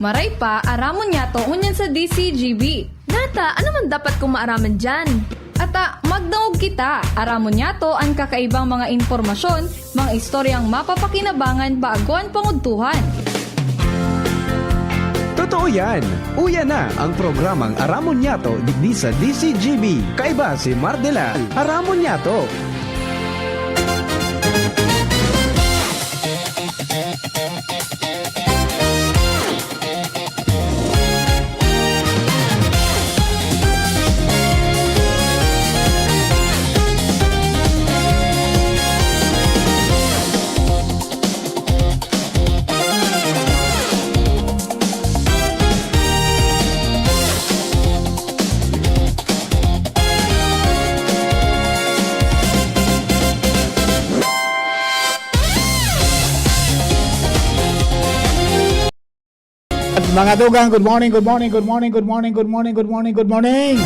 Maray pa, aramon niya to unyan sa DCGB. Nata, ano man dapat kong maaraman dyan? Ata, magdaog kita. Aramon niya to ang kakaibang mga informasyon, mga istoryang mapapakinabangan bago ang pangudtuhan. Totoo yan! Uya na ang programang Aramon Yato digdi sa DCGB. Kaiba si Mardela, Aramon Yato. Mga dugang, good morning, good morning, good morning, good morning, good morning, good morning, good morning.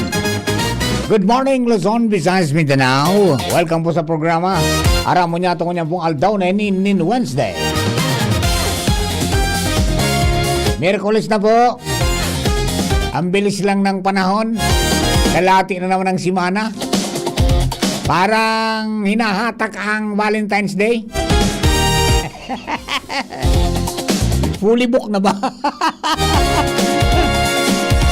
Good morning, Luzon, Visayas, Mindanao. Welcome po sa programa. Aramon niya ito kanyang pong aldaw na inin Wednesday. Miyerkules na po. Ang bilis lang ng panahon. Kalati na naman ng simana. Parang hinahatak ang Valentine's Day. Fully book na ba?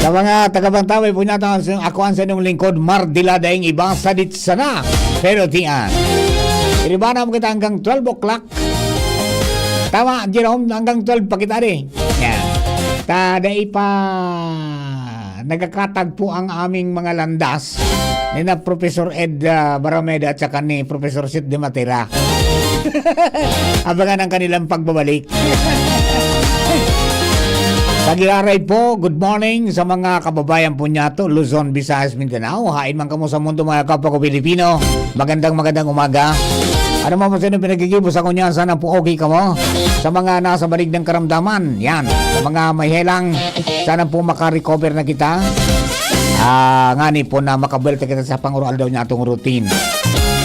Sa mga tagabantaway po natin, ako ang sa inyong lingkod, Mardela daing iba sa sana. Pero tiyan, iribana mo kita hanggang 12 o'clock. Tama, Jerome, hanggang 12 pa kita rin. Yan. Taday pa nagkakatag po ang aming mga landas ni na Professor Ed Barameda at saka ni Professor Sid de Matera. Abangan ang kanilang pagbabalik. Tagilaray po, good morning sa mga kababayan po niya to, Luzon, Visayas, Mindanao. Hain man kamo sa mundo mga kapwa ko Pilipino. Magandang umaga. Ano mo sa inyo pinagigibos ako niyan, sana po okay ka mo. Sa mga nasa balig ng karamdaman, yan. Sa mga may helang, sana po makarecover na kita. Ngani po na makabelte kita sa pangural daw niya atong routine.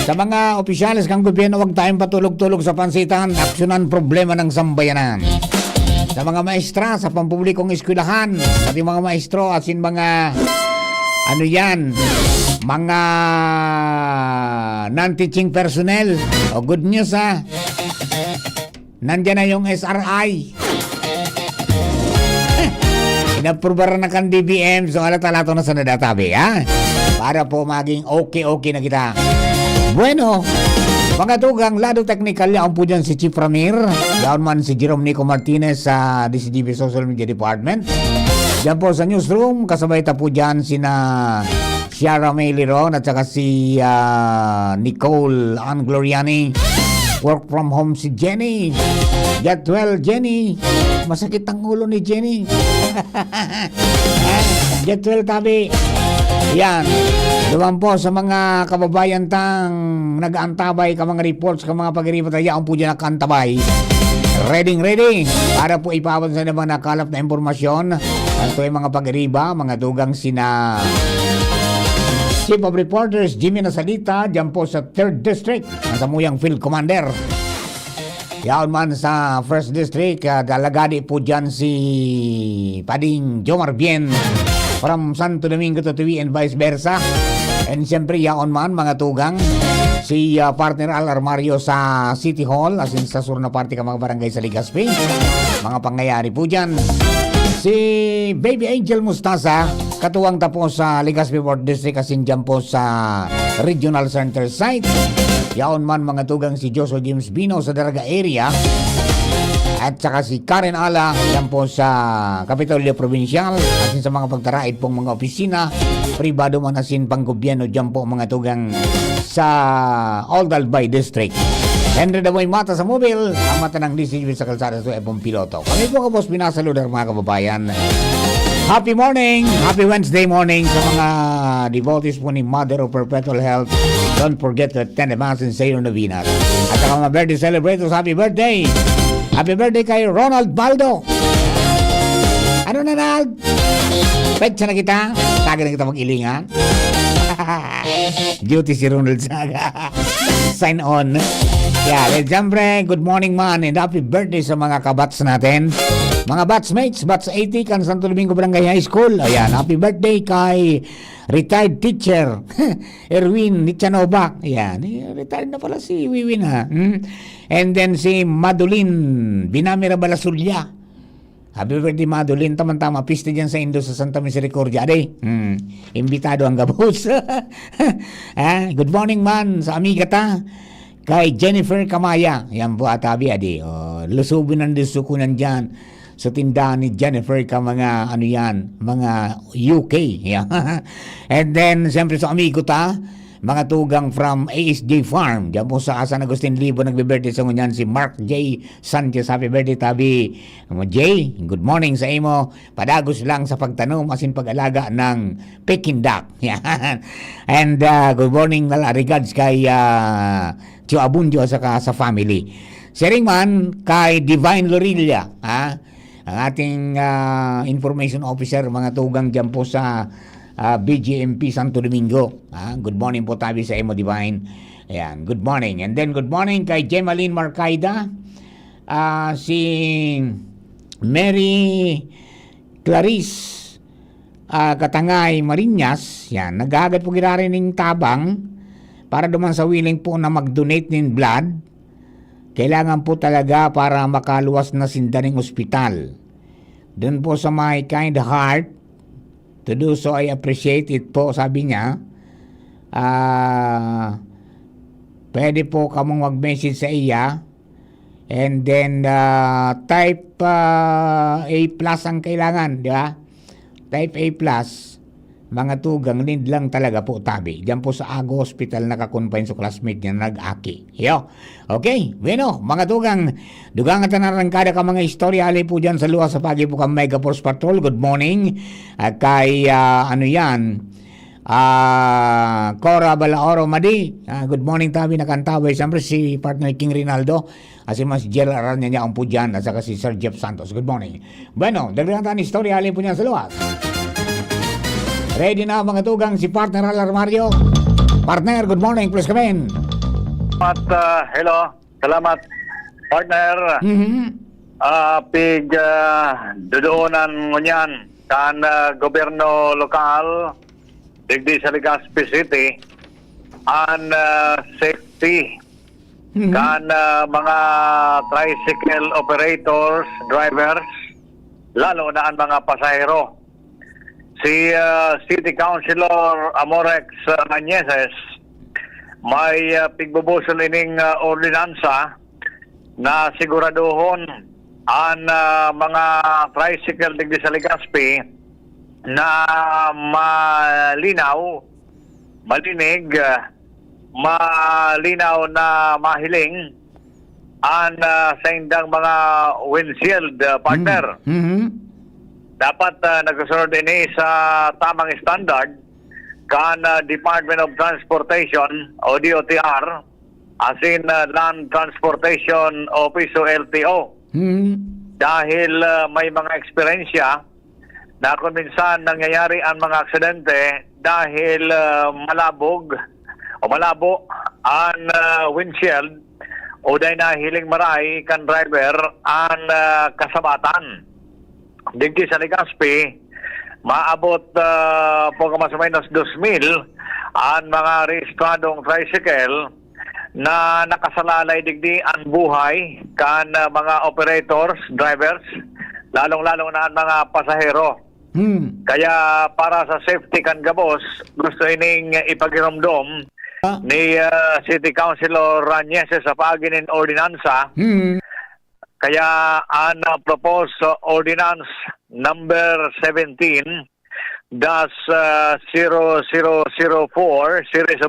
Sa mga opisyalis kang gobyerno, huwag tayong patulog-tulog sa pansitan, aksyonan problema ng sambayanan. Sa mga maestra, sa pampublikong eskwelahan, sa ating mga maestro, at sin mga, mga non-teaching personnel. O good news nandyan na yung SRI. Inaprubaran na kan DBM, so alat-alato na sa nadatabi, para po maging okay na kita. Bueno, mga tugang, lado technical yan po dyan si Chief Ramir. Yan man si Jerome Nico Martinez sa DCGB Social Media Department. Diyan po sa newsroom, kasabay ta po dyan sina Ciara May Liron at saka si Nicole Ann Gloriani. Work from home si Jenny. Get well, Jenny. Masakit ang ulo ni Jenny. Get well, tabi. Yan. Doon po sa mga kababayan tang nag-aantabay ka mga reports ka mga pag-iripat ayaan po dyan nakaantabay. Ready para po ipawad sa mga nakalap na impormasyon. Ito ay mga pag-iriba, mga dugang sina Chief of Reporters Jimmy Nasalita dyan po sa 3rd District ang samuyang Field Commander. Yan man sa 1st District, dalagadi po dyan si Pading Jomar Bien from Santo Domingo to Tuwi and vice versa. And siyempre yaon man mga tugang si partner Al Armario sa City Hall, as in sa sur na parte ka mga barangay sa Legazpi. Mga pangyayari po dyan. Si Baby Angel Mustasa, katuwang tapos sa Legazpi 4th District, as in dyan po sa Regional Center site. Yaon man mga tugang si Joshua James Bino sa Daraga area. At saka si Karen Ala yan po sa Kapitolyo Provincial, at sa mga pagtarait pong mga opisina pribado man asin pang gobyerno dyan po mga tugang sa Old Albay District. Henry Damoy Mata sa mobile, ang mata ng DCGB sa kalsada sa Epong Piloto. Kami po kapos binasaludar mga kababayan. Happy morning, happy Wednesday morning sa mga devotees po ni Mother of Perpetual Health. Don't forget to attend the Mass in Sailor Novenas. At sa mga birthday celebrators, happy birthday! Happy birthday kay Ronald Baldo. Ano na, Ronald? Petsa na kita. Taga na kita mag-ilingan. Duty si Ronald Saga. Sign on. Yan, siyempre, good morning man and happy birthday sa mga kabats natin. Mga batsmates, Bats 80 kan Santo Domingo Barangay High School. Ayan, happy birthday kay retired teacher Erwin Nichanova. Ayan, retired na pala si Wiwin ha. And then si Madulin Binamira Balasulya. Happy birthday Madulin, tama-tama, piste dyan sa Indo sa Santa Misericordia. Ade, imbitado ang gabos. Good morning man sa amiga ta. Kay Jennifer Kamaya. Yan po atabi adi. Lusubin ang disukunan dyan sa tindahan ni Jennifer ka mga ano yan, mga UK. Yan. And then, siyempre sa amigo ta, mga tugang from ASJ Farm. Diyan po sa San Agustin Libo nagbe-birthday sa ngunyan si Mark J. Sanchez. Happy birthday tabi. Jay, good morning sa imo. Padagos lang sa pagtanom asin pag-alaga ng Peking duck. Yan. And good morning regards kay Tio Abundio sa family. Sharing man kay Divine Lorilla, ang ating information officer, mga tugang dyan po sa BGMP Santo Domingo. Good morning po tabi sa imo Divine. Ayan, good morning. And then good morning kay Gemaline Marcaida, si Mary Clarice Katangay Marinas. Yan, nagagad po girarin ng tabang para duman sa willing po na mag-donate ng blood. Kailangan po talaga para makaluwas na sindaning ospital. Doon po sa my kind heart to do so, I appreciate it po, sabi niya. Pwede po kamong mag-message sa iya. And then type A plus ang kailangan, di ba? Type A plus. Mga tugang, need lang talaga po tabi. Diyan po sa Ago Hospital nakakonfine sa classmate niya nag-aki. Yo. Okay, bueno, mga tugang, dugang at narangkada ka mga istorya ali po dyan sa luwa sa pagi po ka Mega Force Patrol. Good morning. Kay, Cora Balaoro Madi. Good morning tabi na kantaway. Siyempre si partner King Rinaldo. Asi mas Gerald Aranya niya ang po dyan. At saka si Sir Jeff Santos. Good morning. Bueno, dagdagan tayo istorya ali po dyan sa luwas. Ready na mga tugang si partner Alarmario. Partner, good morning. Please come in. Hello. Salamat, partner. Pig dudoonan ngunyan kan gobyerno lokal digdi sa Legazpi City an safety kan mga tricycle operators, drivers, lalo na ang mga pasahero. Si City Councilor Amorex Mañeses may pigbubusol ining ordinansa na siguraduhon ang mga tricycle digdi sa Legazpi na malinig, malinaw na mahiling ang sa indang mga windshield, partner. Dapat nagsusunod din sa tamang standard kan Department of Transportation o DOTR as in Land Transportation Office o LTO. Dahil may mga eksperyensya na kung minsan nangyayari ang mga aksidente dahil malabo ang windshield o dahil nahiling maray kan driver ang kasabatan. Digdi sa Legazpi, maabot po mas o menos 2,000 ang mga rehistradong tricycle na nakasalalay digdi ang buhay kan mga operators, drivers, lalong-lalong na ang mga pasahero. Kaya para sa safety kan gabos, gusto ining ipagiromdom ni City Councilor Rañeses sa paginin ordinansa. Kaya ang proposed ordinance number 17-0004 series of